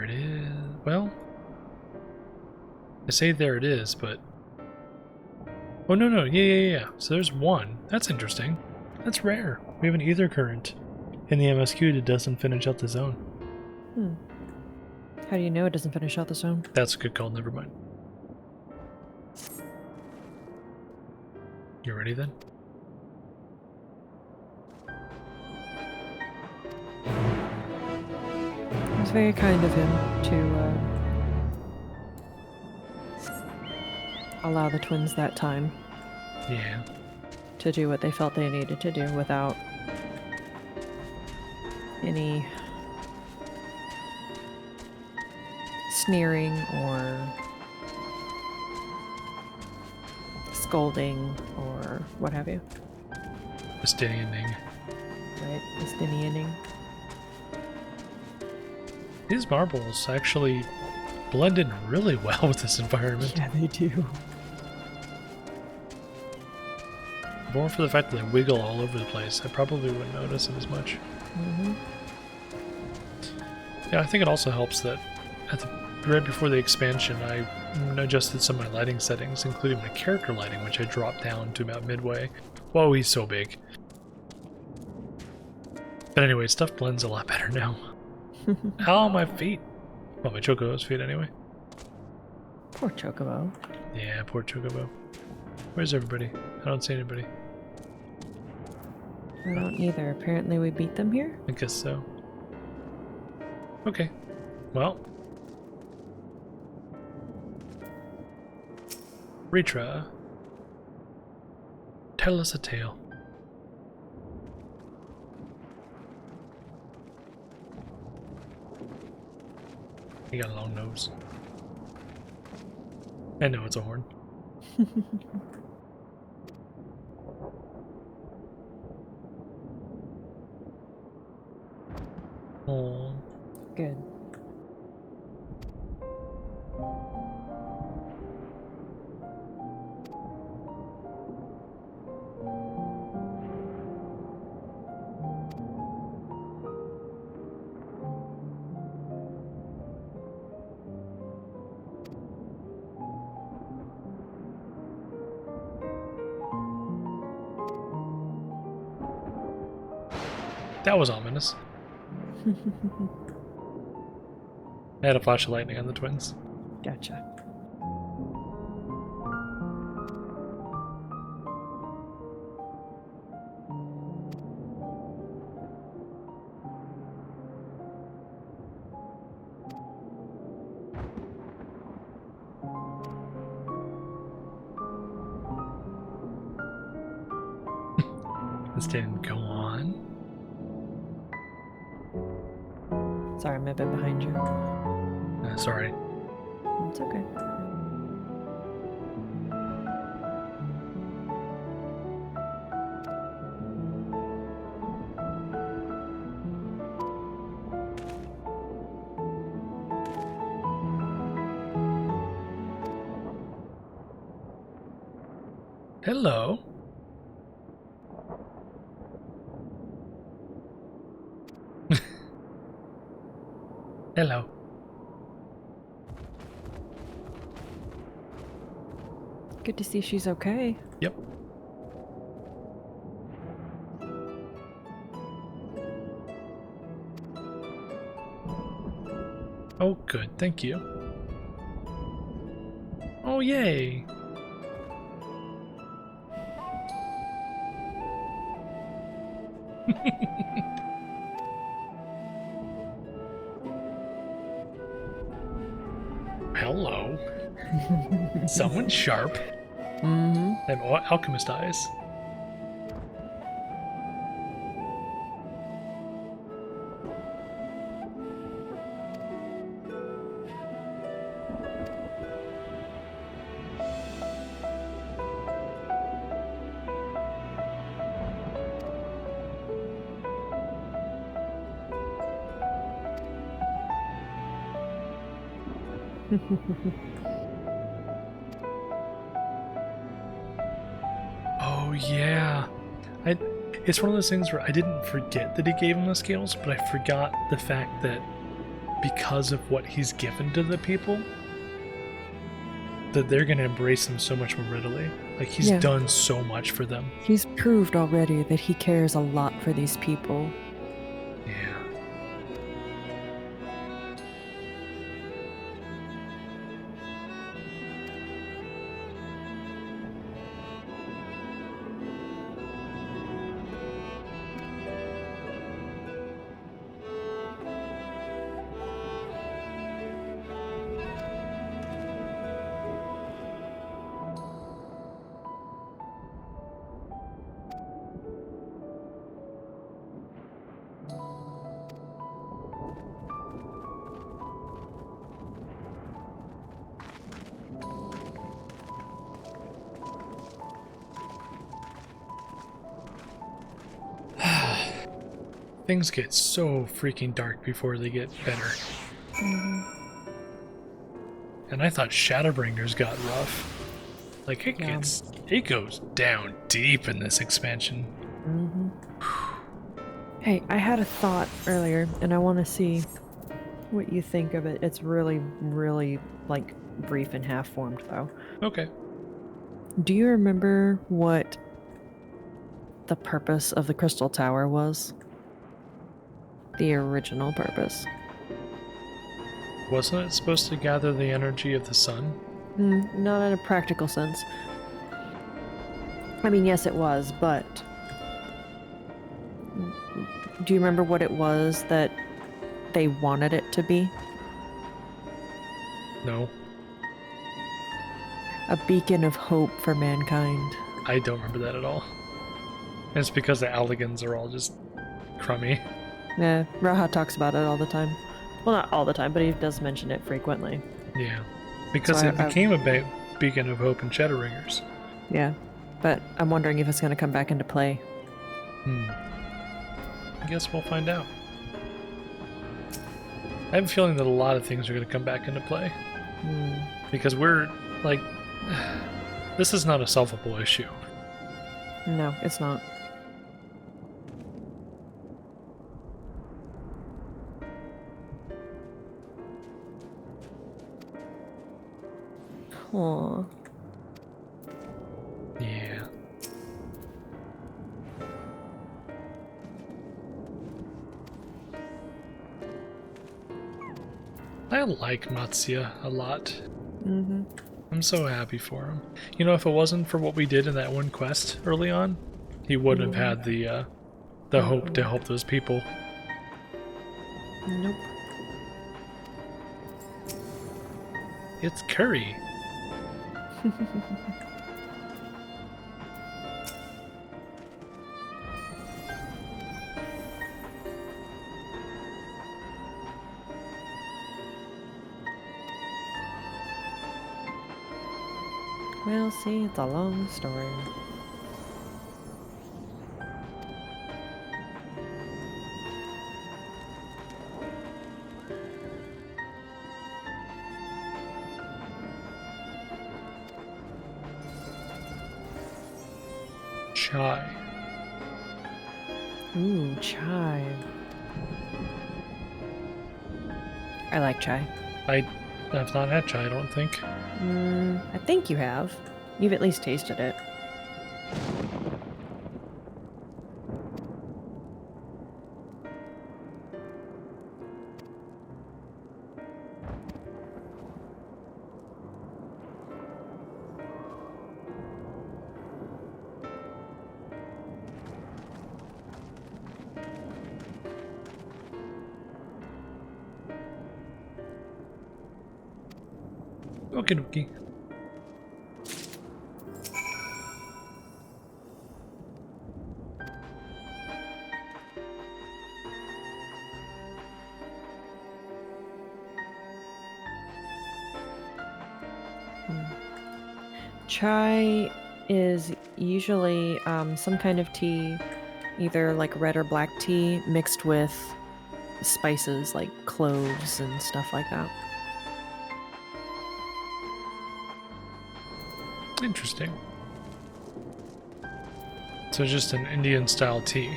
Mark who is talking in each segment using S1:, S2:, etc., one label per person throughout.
S1: There it is. Well, I say there it is, but... Oh, no. Yeah. So there's one. That's interesting. That's rare. We have an Aether current in the MSQ that doesn't finish out the zone.
S2: How do you know it doesn't finish out the zone?
S1: That's a good call. Never mind. You ready then?
S2: It's very kind of him to allow the twins that time.
S1: Yeah.
S2: To do what they felt they needed to do without any sneering or scolding or what have you.
S1: Justinianing.
S2: Right? Justinianing.
S1: These marbles actually blend in really well with this environment.
S2: Yeah, they do.
S1: More for the fact that they wiggle all over the place, I probably wouldn't notice them as much. Yeah, I think it also helps that right before the expansion, I adjusted some of my lighting settings, including my character lighting, which I dropped down to about midway. Whoa, he's so big. But anyway, stuff blends a lot better now. Ow, my feet. Well, my Chocobo's feet anyway.
S2: Poor Chocobo.
S1: Yeah, poor Chocobo. Where's everybody? I don't see anybody.
S2: I don't either. Apparently we beat them here?
S1: I guess so. Okay. Well. Vrtra. Tell us a tale. You got a long nose. I know it's a horn. Oh.
S2: Good.
S1: That was ominous. I had a flash of lightning on the twins.
S2: Gotcha.
S1: This didn't go on.
S2: Sorry, I'm a bit behind you.
S1: Sorry.
S2: It's okay.
S1: Hello. Hello.
S2: Good to see she's okay.
S1: Yep. Oh, good. Thank you. Oh, yay. Hello. Someone sharp.
S2: Mm-hmm.
S1: They have alchemist eyes. Oh yeah, it's one of those things where I didn't forget that he gave him the scales, but I forgot the fact that because of what he's given to the people, that they're going to embrace him so much more readily. Like, he's done so much for them.
S2: He's proved already that he cares a lot for these people.
S1: Yeah. Things get so freaking dark before they get better.
S2: Mm-hmm.
S1: And I thought Shadowbringers got rough. Like, it goes down deep in this expansion.
S2: Mm-hmm. Hey, I had a thought earlier, and I want to see what you think of it. It's really, really, like, brief and half-formed, though.
S1: Okay.
S2: Do you remember what the purpose of the Crystal Tower was? The original purpose.
S1: Wasn't it supposed to gather the energy of the sun?
S2: Not in a practical sense. I mean, yes, it was, but do you remember what it was that they wanted it to be?
S1: No.
S2: A beacon of hope for mankind.
S1: I don't remember that at all. And it's because the Alligans are all just crummy.
S2: Yeah, Raha talks about it all the time. Well, not all the time, but he does mention it frequently.
S1: Yeah. Because
S2: So
S1: it became a beacon of hope in Shadowbringers.
S2: Yeah, but I'm wondering if it's going to come back into play.
S1: I guess we'll find out. I have a feeling that a lot of things are going to come back into play. Because we're, like... This is not a solvable issue.
S2: No, it's not. Aw.
S1: Yeah. I like Matsya a lot. I'm so happy for him. You know, if it wasn't for what we did in that one quest early on, he wouldn't have had the hope to help those people.
S2: Nope.
S1: It's Curry.
S2: Well, see, it's a long story.
S1: Chai.
S2: Ooh, chai. I like chai.
S1: I have not had chai, I don't think.
S2: I think you have. You've at least tasted it.
S1: Okie dokie.
S2: Chai is usually some kind of tea, either like red or black tea, mixed with spices like cloves and stuff like that.
S1: Interesting. So just an Indian style tea.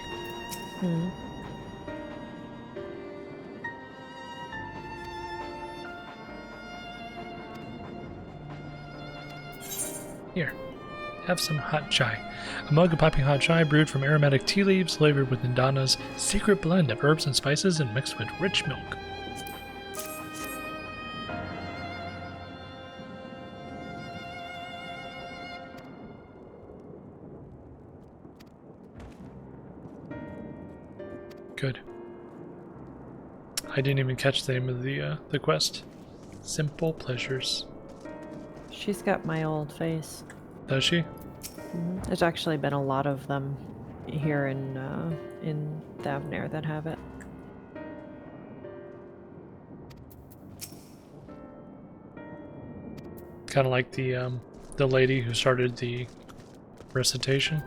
S1: Here, have some hot chai. A mug of popping hot chai brewed from aromatic tea leaves, flavored with Ndana's secret blend of herbs and spices and mixed with rich milk. Good. I didn't even catch the name of the quest. Simple pleasures.
S2: She's got my old face.
S1: Does she?
S2: There's actually been a lot of them here in Thavnair that have it.
S1: Kind of like the lady who started the recitation.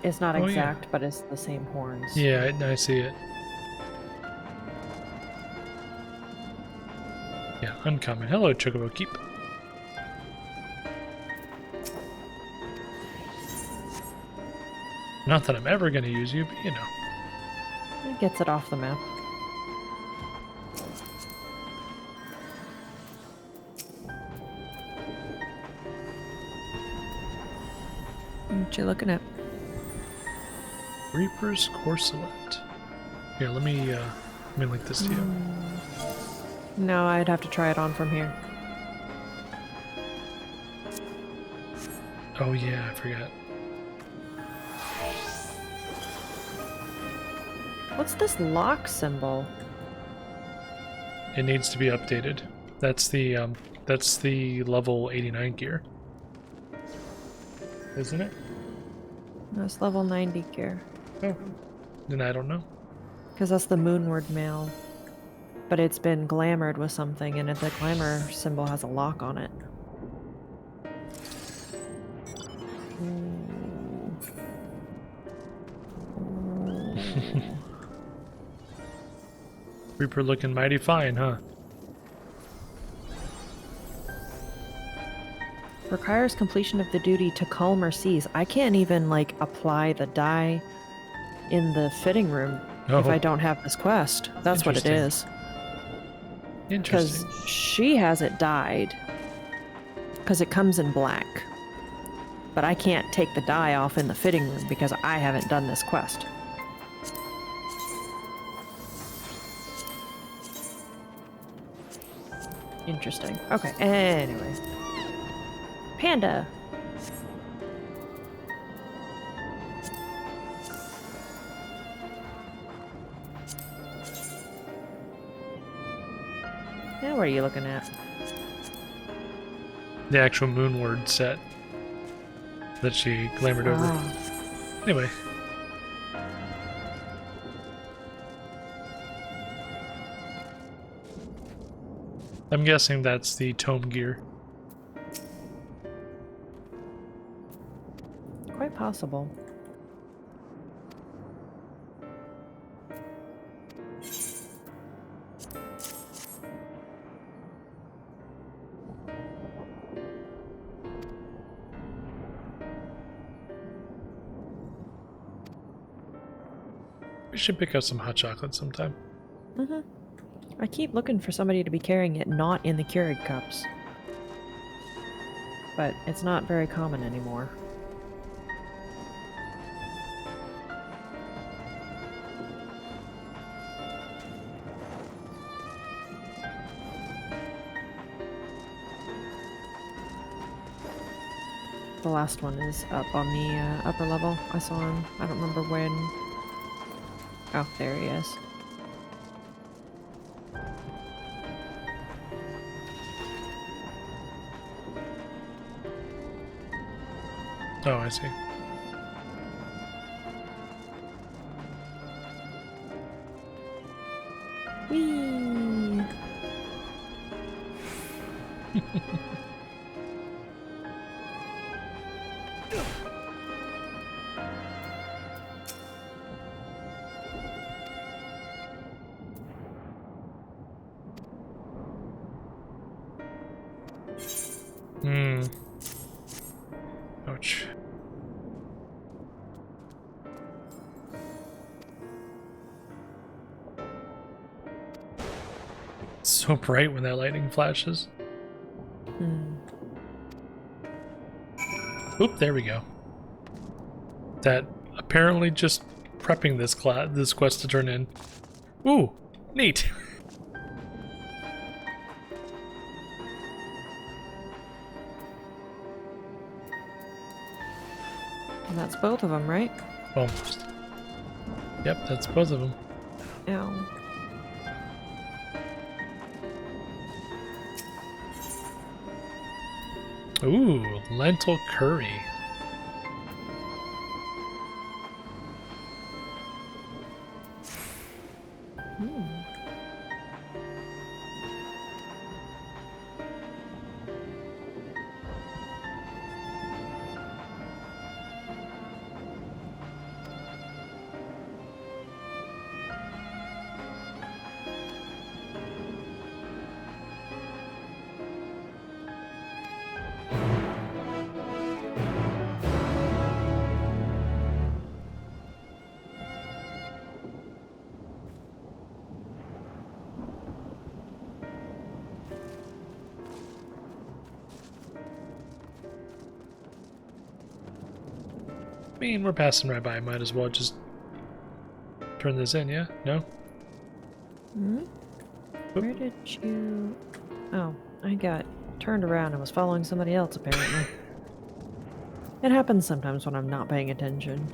S2: It's not
S1: Oh,
S2: exact,
S1: yeah.
S2: but it's the same horns.
S1: Yeah, I see it. Yeah, uncommon. Hello, Chocobo Keep. Not that I'm ever going to use you, but you know.
S2: It gets it off the map. What you looking at?
S1: Reaper's Corselet. Here, let me link this to you.
S2: No, I'd have to try it on from here.
S1: Oh yeah, I forgot.
S2: What's this lock symbol?
S1: It needs to be updated. That's the level 89 gear. Isn't it?
S2: That's level 90 gear.
S1: Oh. Then I don't know.
S2: Because that's the Moonward Mail. But it's been glamored with something, and the glamour symbol has a lock on it.
S1: Reaper looking mighty fine, huh?
S2: Requires completion of the duty to calmer seas. I can't even, like, apply the dye in the fitting room if I don't have this quest. That's what it is. Because
S1: Interesting.
S2: she has it dyed. Because it comes in black. But I can't take the dye off in the fitting room because I haven't done this quest. Interesting. Okay, anyway. Panda! Now what are you looking at?
S1: The actual Moonward set that she glamored over. Anyway. I'm guessing that's the tome gear.
S2: Quite possible.
S1: We should pick up some hot chocolate sometime.
S2: I keep looking for somebody to be carrying it not in the Keurig cups. But it's not very common anymore. The last one is up on the upper level. I saw him. I don't remember when. Oh, there he is.
S1: Oh, I see.
S2: Whee!
S1: Ouch. It's so bright when that lightning flashes. Oop, there we go. That apparently just prepping this quest to turn in. Ooh, neat.
S2: And that's both of them, right?
S1: Almost. Yep, that's both of them.
S2: Ow.
S1: Ooh, lentil curry. I mean, we're passing right by. Might as well just turn this in, yeah? No?
S2: Hmm? Where did you... Oh, I got turned around and was following somebody else, apparently. It happens sometimes when I'm not paying attention.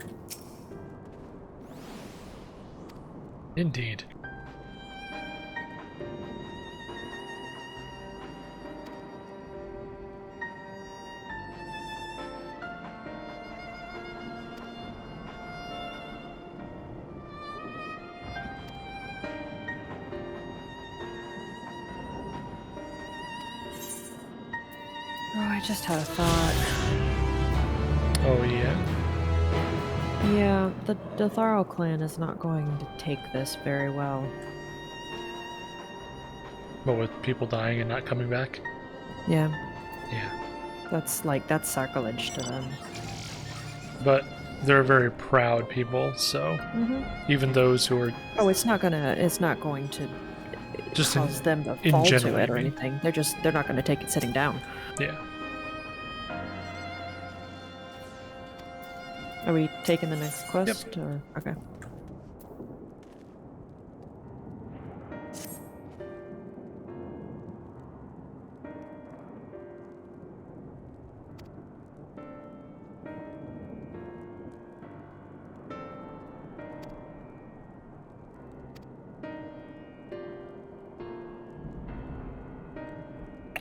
S1: Indeed.
S2: Oh, I just had a thought.
S1: Oh, yeah?
S2: Yeah, the Tharo clan is not going to take this very well.
S1: But with people dying and not coming back?
S2: Yeah,
S1: Yeah.
S2: that's sacrilege to them.
S1: But they're very proud people, so even those who are
S2: Oh, it's not going to
S1: just
S2: cause them to
S1: in
S2: fall
S1: general,
S2: to it
S1: you
S2: or
S1: mean?
S2: anything. They're not going to take it sitting down.
S1: Yeah.
S2: Are we taking the next quest?
S1: Yep.
S2: Or okay.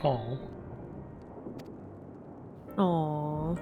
S1: Oh.
S2: Aww.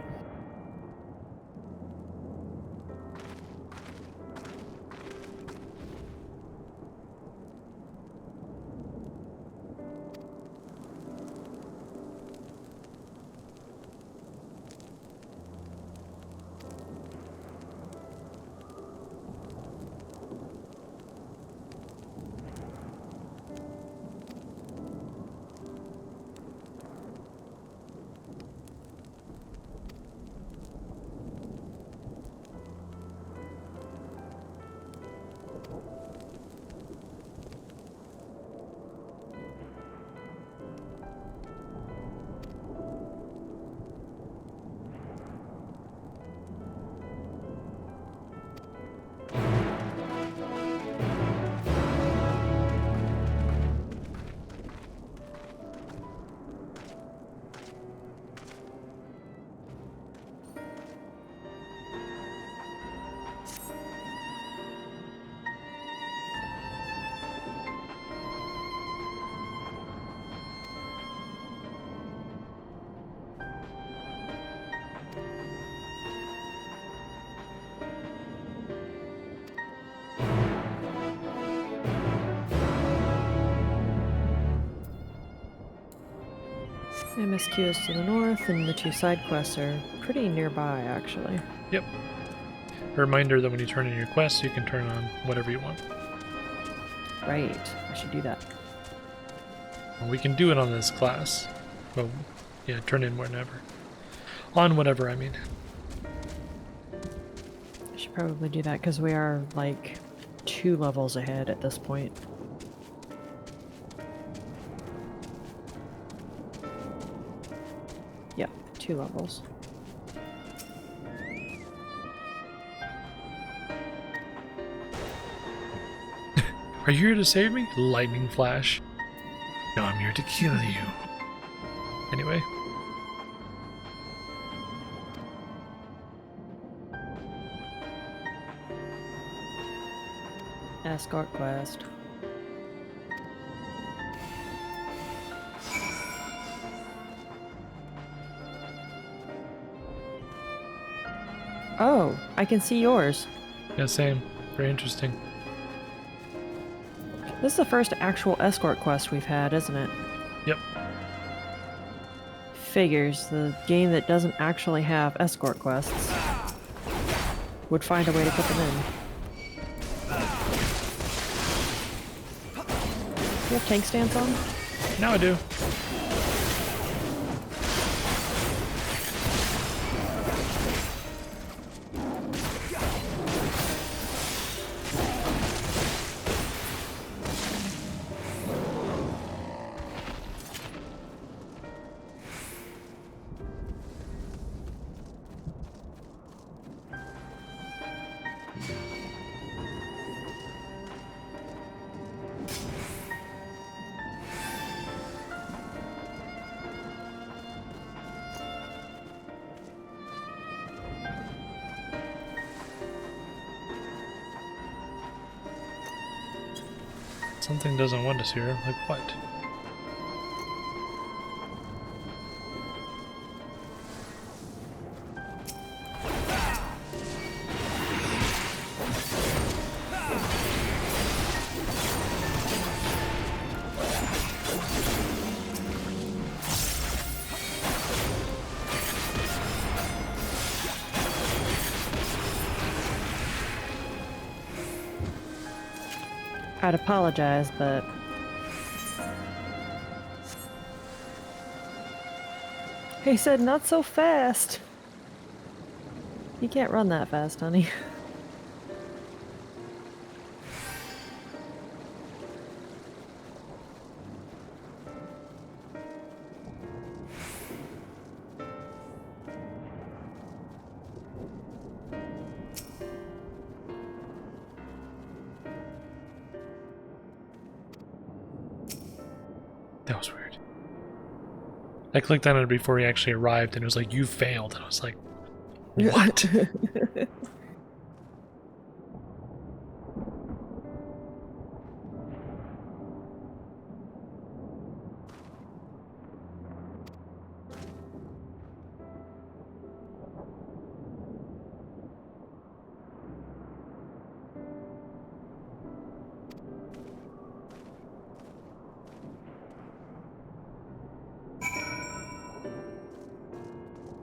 S2: MSQ is to the north, and the two side quests are pretty nearby, actually.
S1: Yep. A reminder that when you turn in your quest, you can turn on whatever you want.
S2: Right. I should do that.
S1: Well, we can do it on this class. Well, yeah, turn in whenever. On whatever, I mean.
S2: I should probably do that because we are like 2 levels ahead at this point. Yep, 2 levels.
S1: Are you here to save me? Lightning flash. No, I'm here to kill you. Anyway.
S2: Escort quest. Oh, I can see yours.
S1: Yeah, same. Very interesting.
S2: This is the first actual escort quest we've had, isn't it?
S1: Yep.
S2: Figures, the game that doesn't actually have escort quests would find a way to put them in. You have tank stance on?
S1: Now I do. Something doesn't want us here. Like what?
S2: I'd apologize, but... He said, not so fast! You can't run that fast, honey.
S1: That was weird. I clicked on it before he actually arrived and it was like, you failed. And I was like, what?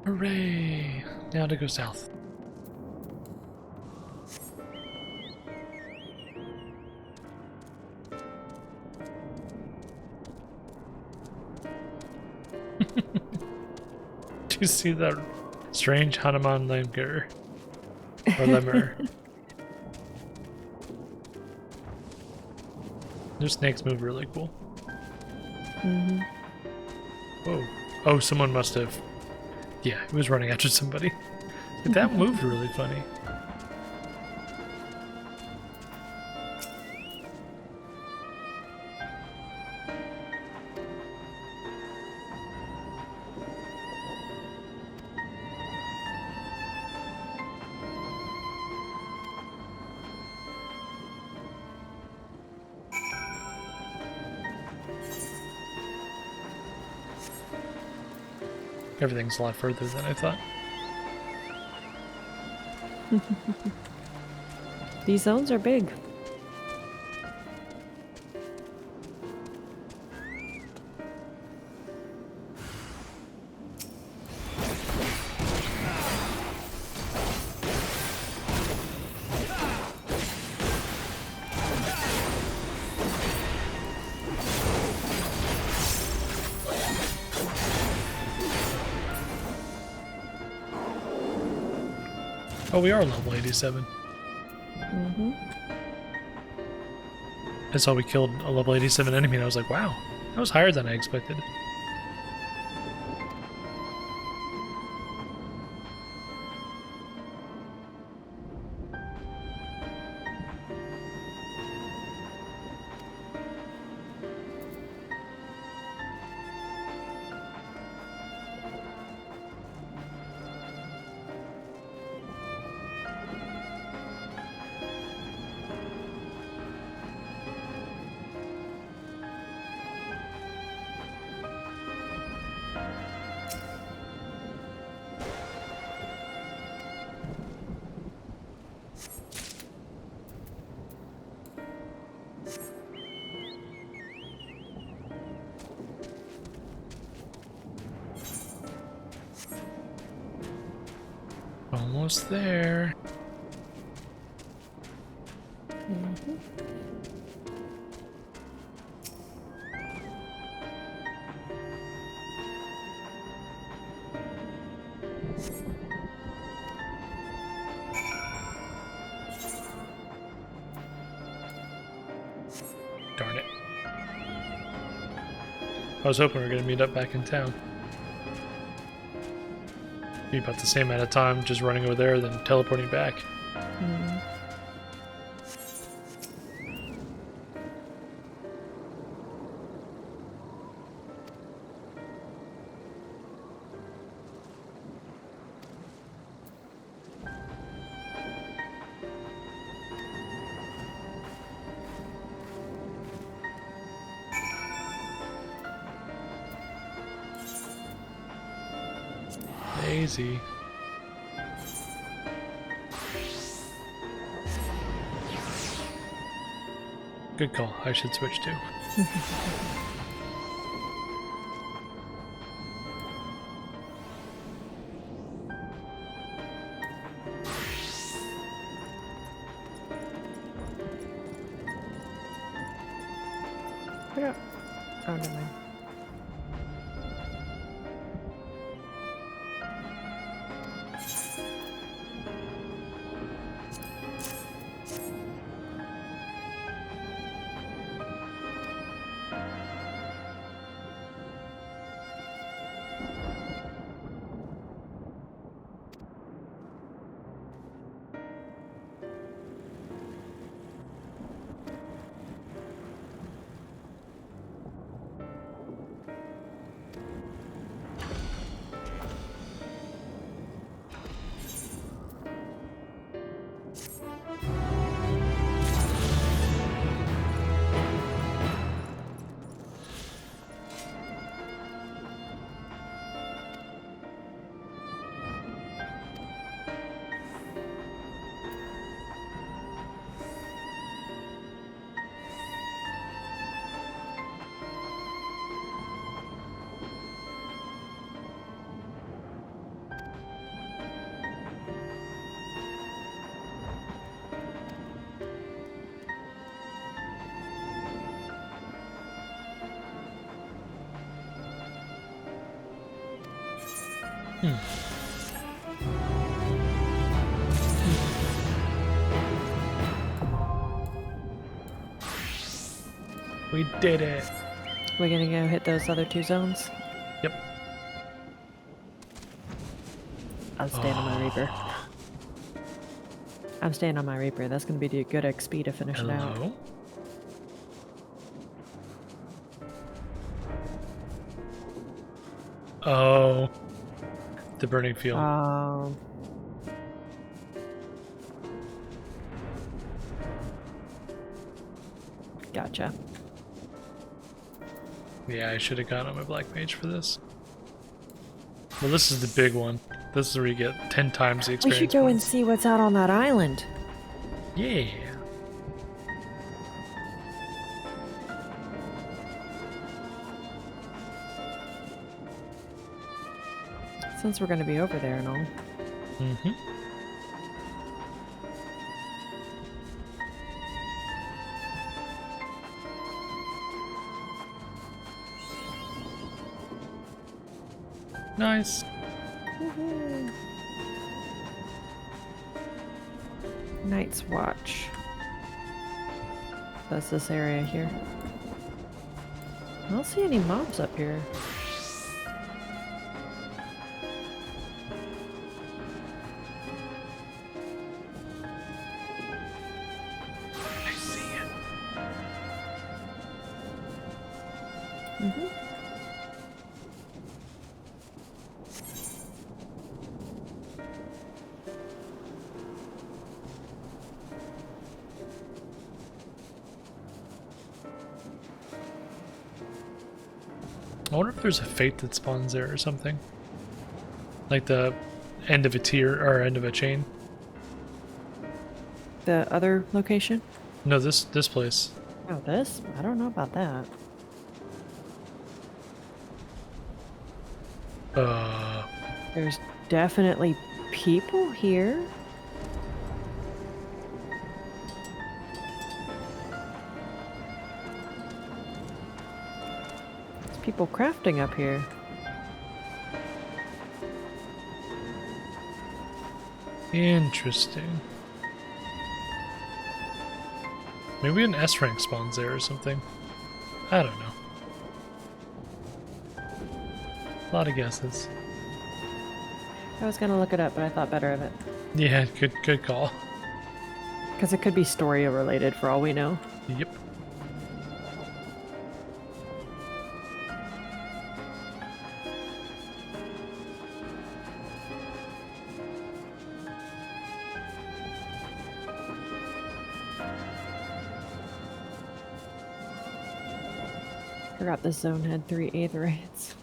S1: Hooray! Now to go south. Do you see that strange Hanuman lemur? Or lemur? Their snakes move really cool.
S2: Mm-hmm.
S1: Whoa. Oh, someone must have... Yeah, he was running after somebody. That moved really funny. Everything's a lot further than I thought.
S2: These zones are big.
S1: Oh, we are level 87.
S2: Mm-hmm.
S1: I saw we killed a level 87 enemy and I was like, wow, that was higher than I expected. Almost there.
S2: Mhm.
S1: Darn it. I was hoping we were going to meet up back in town. Be about the same amount of time just running over there, then teleporting back.
S2: Mm.
S1: Daisy. Good call. I should switch too.
S2: Oh, never mind.
S1: We did it.
S2: We're gonna go hit those other two zones.
S1: Yep.
S2: I'm staying on my Reaper. I'm staying on my Reaper. That's gonna be the good XP to finish it out.
S1: Hello? Oh. The burning field.
S2: Gotcha.
S1: Yeah, I should have gone on my black mage for this. Well, this is the big one. This is where you get 10 times the
S2: We
S1: experience
S2: should go and
S1: points.
S2: see what's out on that island.
S1: Yeah.
S2: Since we're gonna be over there and all.
S1: Mm-hmm. Nice.
S2: Woohoo. Night's Watch. That's this area here. I don't see any mobs up here.
S1: I see it.
S2: Mm-hmm.
S1: I wonder if there's a fate that spawns there or something. Like the end of a tier or end of a chain.
S2: The other location?
S1: No, this place.
S2: Oh, this? I don't know about that.
S1: Uh,
S2: There's definitely people here? There's people crafting up here.
S1: Interesting. Maybe an S rank spawns there or something. I don't know. A lot of guesses.
S2: I was gonna look it up, but I thought better of it.
S1: Yeah, good call.
S2: Because it could be story related for all we know.
S1: Yep.
S2: Forgot this zone had 3 Aetherites.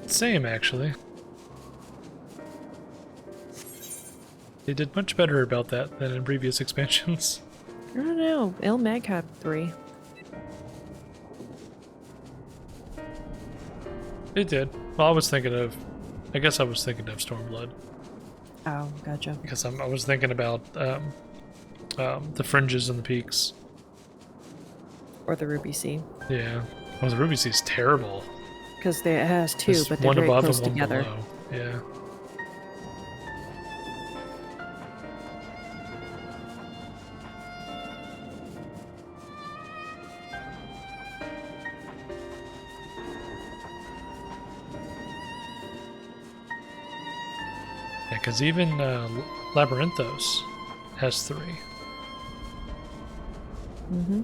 S1: Same, actually. They did much better about that than in previous expansions.
S2: I don't know. El Mag had 3.
S1: It did. Well, I was thinking of Stormblood.
S2: Oh, gotcha.
S1: Because I was thinking about the fringes and the peaks.
S2: Or the Ruby Sea.
S1: Yeah. Well, the Ruby Sea is terrible.
S2: Because it has 2,
S1: There's
S2: but they're
S1: one
S2: very
S1: above
S2: close
S1: and one
S2: together.
S1: below. Yeah. Yeah, because even Labyrinthos has 3.
S2: Mm-hmm.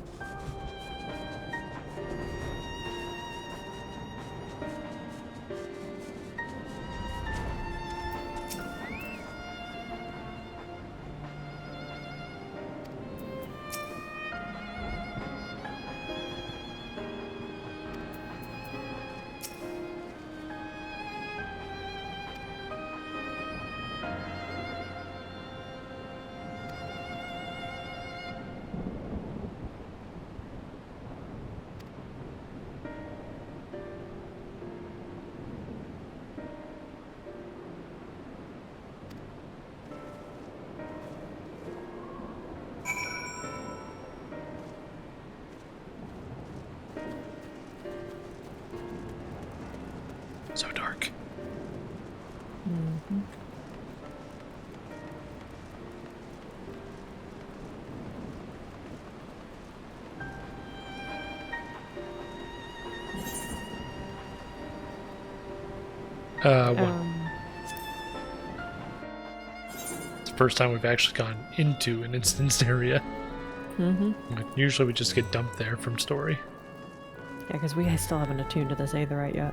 S1: So dark.
S2: Mm-hmm.
S1: What? It's the first time we've actually gone into an instanced area.
S2: Mm-hmm.
S1: Like, usually we just get dumped there from story.
S2: Yeah, because we still haven't attuned to this Aetherite yet.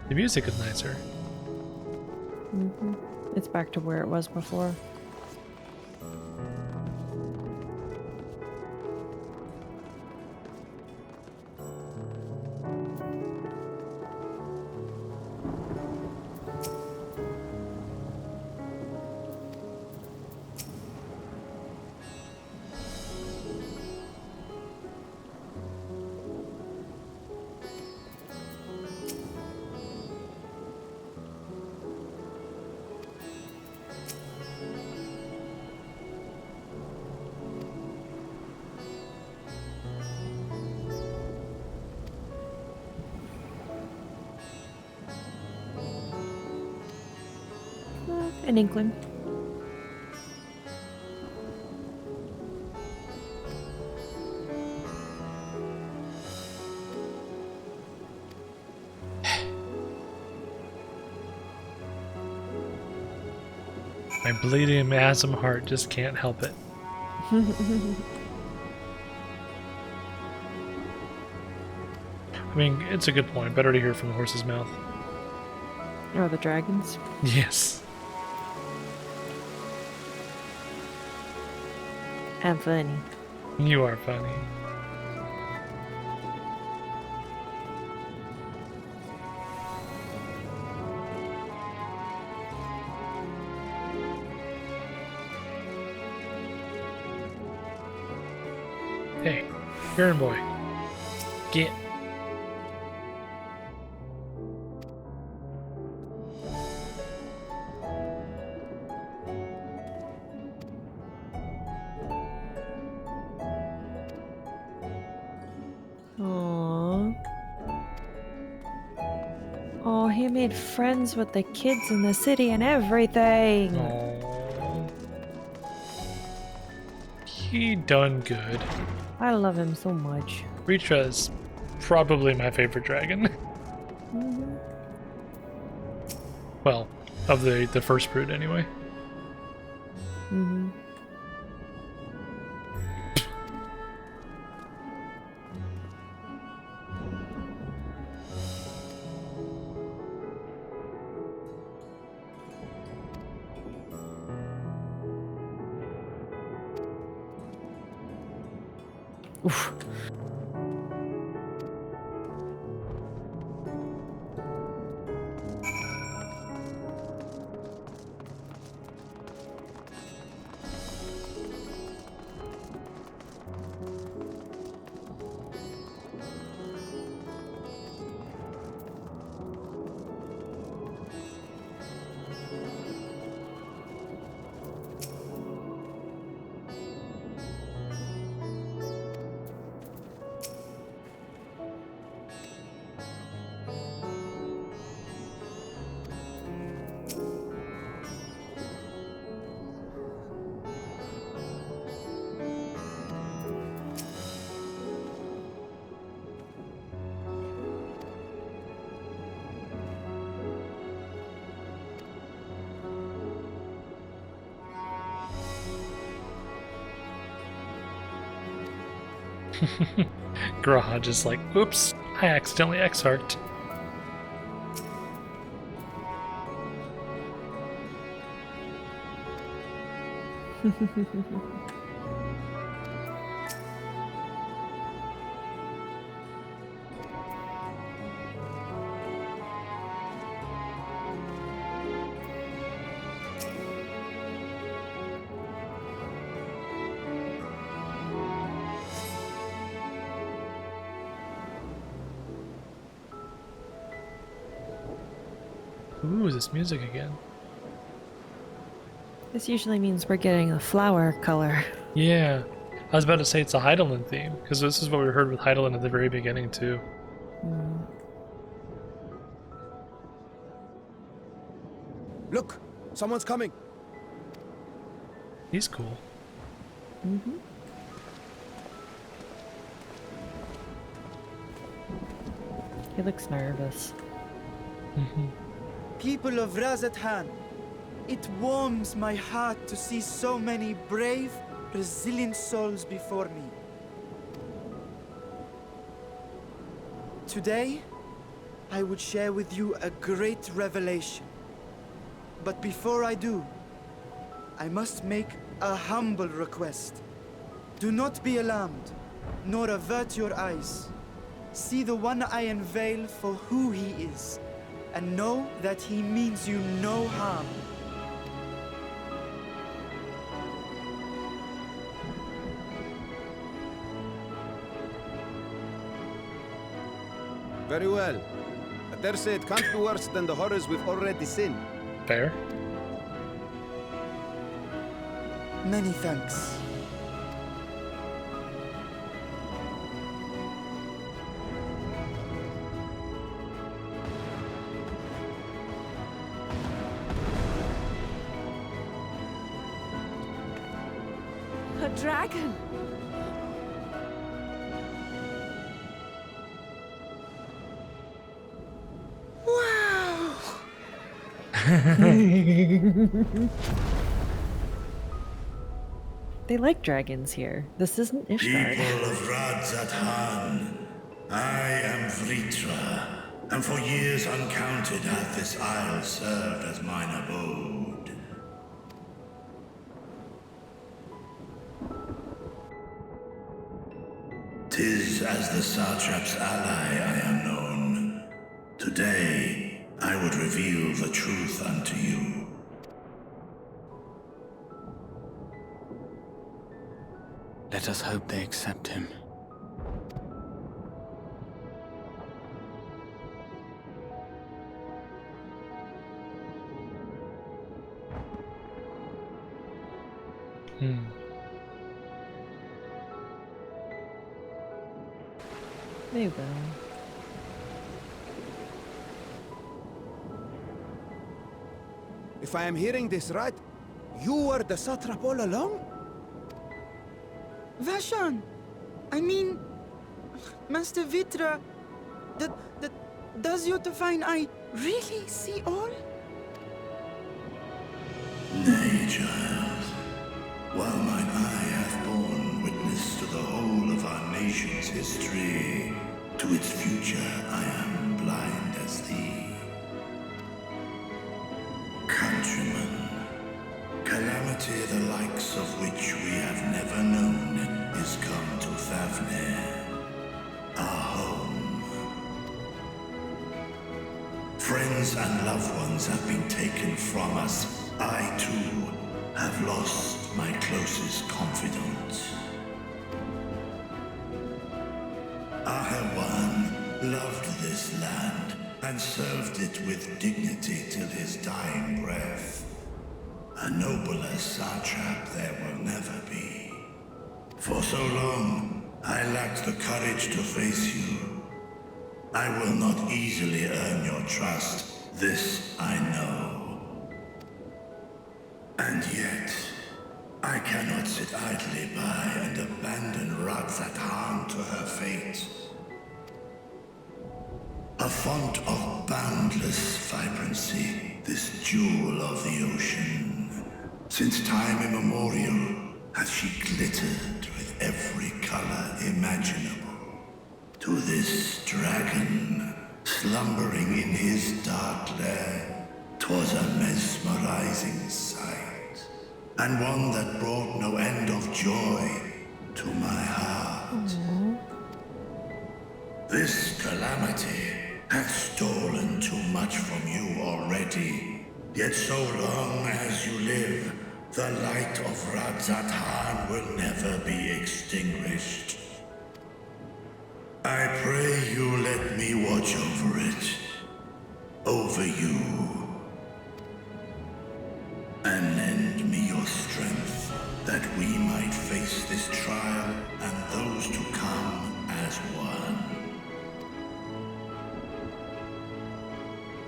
S1: The music is nicer.
S2: Mm-hmm. It's back to where it was before. An inkling.
S1: My bleeding asthma heart just can't help it. I mean, it's a good point. Better to hear from the horse's mouth.
S2: Or the dragons.
S1: Yes.
S2: I'm funny.
S1: You are funny. Hey, Baron boy. Get.
S2: he made friends with the kids in the city and everything.
S1: Aww. He done good.
S2: I love him so much.
S1: Vrtra is probably my favorite dragon.
S2: Mm-hmm.
S1: Well, of the first brood anyway.
S2: Mm-hmm. Oof.
S1: Graha just like, oops, I accidentally X-Harked. Ooh, this music again.
S2: This usually means we're getting a flower color.
S1: Yeah. I was about to say it's a Heidelin theme, because this is what we heard with Heidelin at the very beginning, too.
S2: Mm.
S3: Look! Someone's coming!
S1: He's cool.
S2: Mm-hmm. He looks nervous.
S4: People of Radz-at-Han, it warms my heart to see so many brave, resilient souls before me. Today, I would share with you a great revelation. But before I do, I must make a humble request. Do not be alarmed, nor avert your eyes. See the one I unveil for who he is, and know that he means you no harm.
S3: Very well. I dare say it can't be worse than the horrors we've already seen.
S1: Fair.
S4: Many thanks.
S2: A dragon!
S4: Wow!
S2: They like dragons here. This isn't Ishgard.
S5: People of Radz-at-Han, I am Vrtra, and for years uncounted hath this isle served as mine abode. 'Tis as the Satrap's ally I am known. Today, I would reveal the truth unto you.
S6: Let us hope they accept him.
S2: They will.
S3: If I am hearing this right, you were the Satrap all along?
S4: Vashon! I mean, Master Vrtra, does your divine eye really see all?
S5: Nay, child. While mine eye hath borne witness to the whole of our nation's history, to its future I am blind as thee. Countrymen, calamity the likes of which we have never known is come to Fafnir, our home. Friends and loved ones have been taken from us. I, too, have lost my closest confidant. Ahewann loved this land and served it with dignity till his dying breath. A nobler Satrap there will never be. For so long, I lacked the courage to face you. I will not easily earn your trust, this I know. And yet, I cannot sit idly by and abandon Radz-at-Han to her fate. A font of boundless vibrancy, this jewel of the ocean. Since time immemorial, hath she glittered with every color imaginable. To this dragon, slumbering in his dark lair, 'twas a mesmerizing sight, and one that brought no end of joy to my heart. This calamity hath stolen too much from you already. Yet so long as you live, the light of Radz-at-Han will never be extinguished. I pray you let me watch over it, over you, and lend me your strength, that we might face this trial and those to come as one.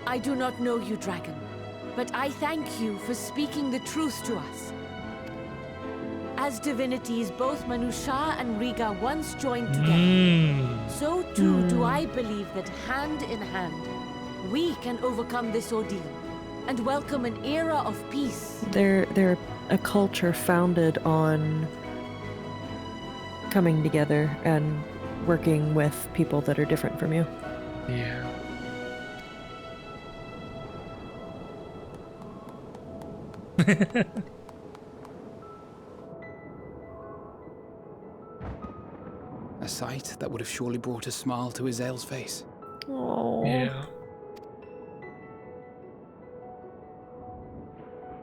S7: I do not know you, dragon, but I thank you for speaking the truth to us. As divinities, both Manusha and Riga once joined together, so too do I believe that hand in hand, we can overcome this ordeal and welcome an era of peace.
S2: They're a culture founded on coming together and working with people that are different from you.
S1: Yeah.
S8: A sight that would have surely brought a smile to Azael's face.
S2: Oh.
S1: Yeah.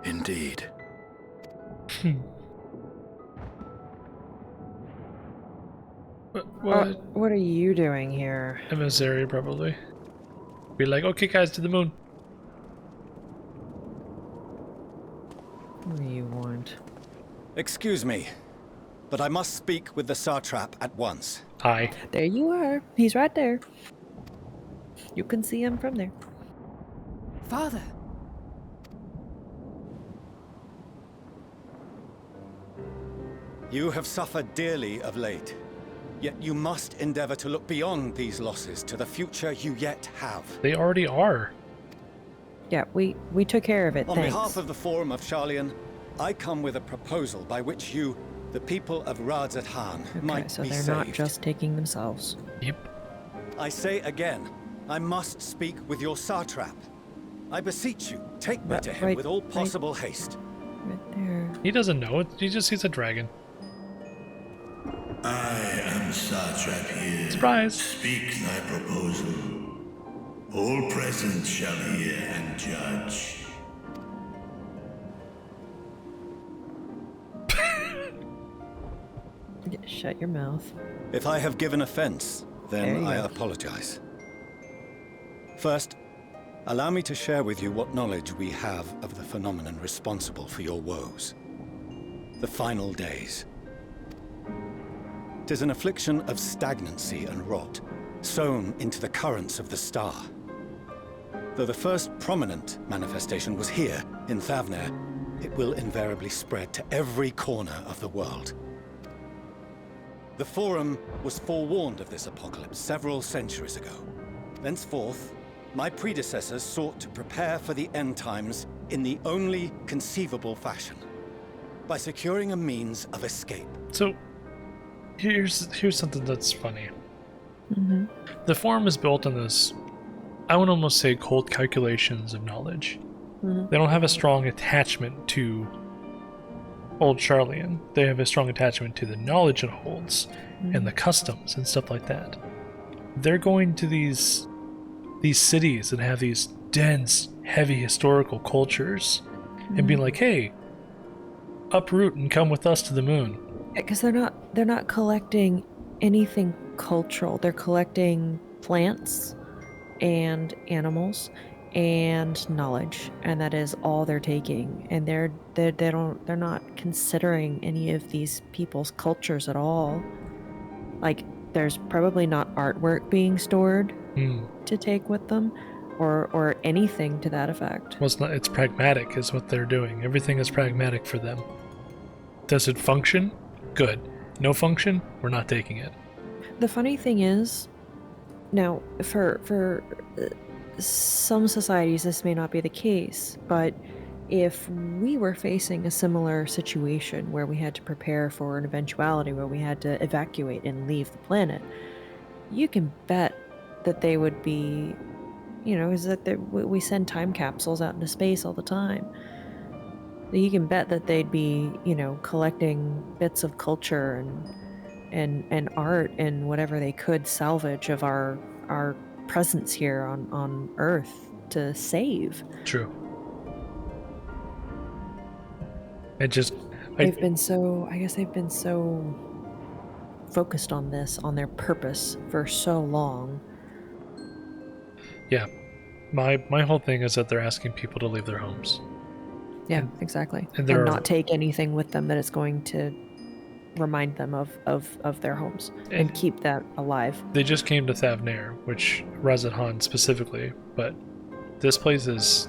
S6: Indeed.
S2: What are you doing here?
S1: Emissary, probably. Be like, okay, guys, to the moon.
S2: What do you want?
S9: Excuse me, but I must speak with the Satrap at once.
S1: Hi.
S2: There you are. He's right there. You can see him from there.
S7: Father.
S9: You have suffered dearly of late, yet you must endeavor to look beyond these losses to the future you yet have.
S1: They already are.
S2: Yeah, we took care of it,
S9: On
S2: thanks.
S9: behalf of the Forum of Sharlayan, I come with a proposal by which you, the people of Radz-at-Han, might
S2: so
S9: be
S2: they're
S9: saved.
S2: not just taking themselves.
S1: Yep.
S9: I say again, I must speak with your Satrap. I beseech you, take me to him with all possible haste.
S2: Right there.
S1: He doesn't know it. He just sees a dragon.
S5: I am Satrap here.
S1: Surprise!
S5: Speak thy proposal. All present shall hear and judge.
S2: Shut your mouth.
S9: If I have given offense,
S2: There
S9: then
S2: you
S9: I
S2: go.
S9: apologize. First, allow me to share with you what knowledge we have of the phenomenon responsible for your woes. The final days. 'Tis an affliction of stagnancy and rot, sown into the currents of the star. Though the first prominent manifestation was here, in Thavnair, it will invariably spread to every corner of the world. The Forum was forewarned of this apocalypse several centuries ago. Thenceforth, my predecessors sought to prepare for the end times in the only conceivable fashion, by securing a means of escape.
S1: So, here's something that's funny.
S2: Mm-hmm.
S1: The Forum is built on this, I would almost say, cold calculations of knowledge.
S2: Mm-hmm.
S1: They don't have a strong attachment to old Sharlayan. They have a strong attachment to the knowledge it holds, and the customs and stuff like that. They're going to these cities that have these dense, heavy historical cultures, and being like, hey, uproot and come with us to the moon.
S2: Because they're not collecting anything cultural. They're collecting plants and animals and knowledge, and that is all they're taking. And they're not considering any of these people's cultures at all. Like, there's probably not artwork being stored to take with them, or anything to that effect.
S1: Well, it's pragmatic is what they're doing. Everything is pragmatic for them. Does it function? Good. No function? We're not taking it.
S2: The funny thing is, now, for some societies this may not be the case, but if we were facing a similar situation where we had to prepare for an eventuality where we had to evacuate and leave the planet, you can bet that they would be, is that we send time capsules out into space all the time. You can bet that they'd be, collecting bits of culture and art and whatever they could salvage of our presence here on Earth to save.
S1: True.
S2: They've been so focused on this, on their purpose for so long.
S1: Yeah. My whole thing is that they're asking people to leave their homes.
S2: Yeah, exactly.
S1: And
S2: not take anything with them that is going to remind them of their homes and keep that alive.
S1: They just came to Thavnair, which Radz-at-Han specifically, but this place is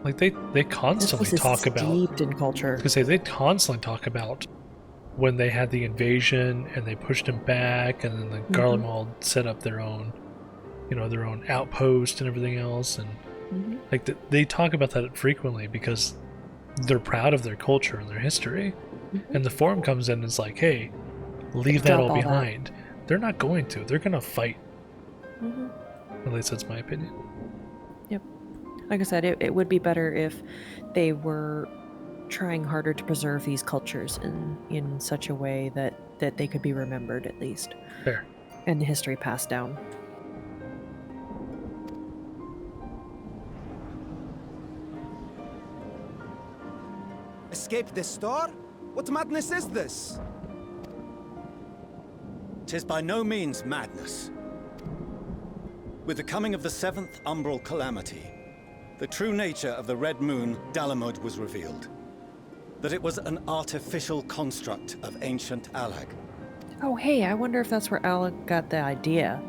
S1: like they constantly talk about
S2: steeped in culture.
S1: Because they constantly talk about when they had the invasion and they pushed him back, and then the Garlemald set up their own, their own outpost and everything else, and they talk about that frequently because they're proud of their culture and their history. And the Forum comes in and is like, hey, leave that all behind. They're not going to. They're going to fight. At least that's my opinion.
S2: Yep. Like I said, it would be better if they were trying harder to preserve these cultures in such a way that they could be remembered, at least.
S1: Fair.
S2: And the history passed down.
S3: Escape the store? What madness is this?
S9: 'Tis by no means madness. With the coming of the 7th umbral calamity, the true nature of the Red Moon, Dalamud, was revealed. That it was an artificial construct of ancient Allag.
S2: Oh, hey, I wonder if that's where Allag got the idea.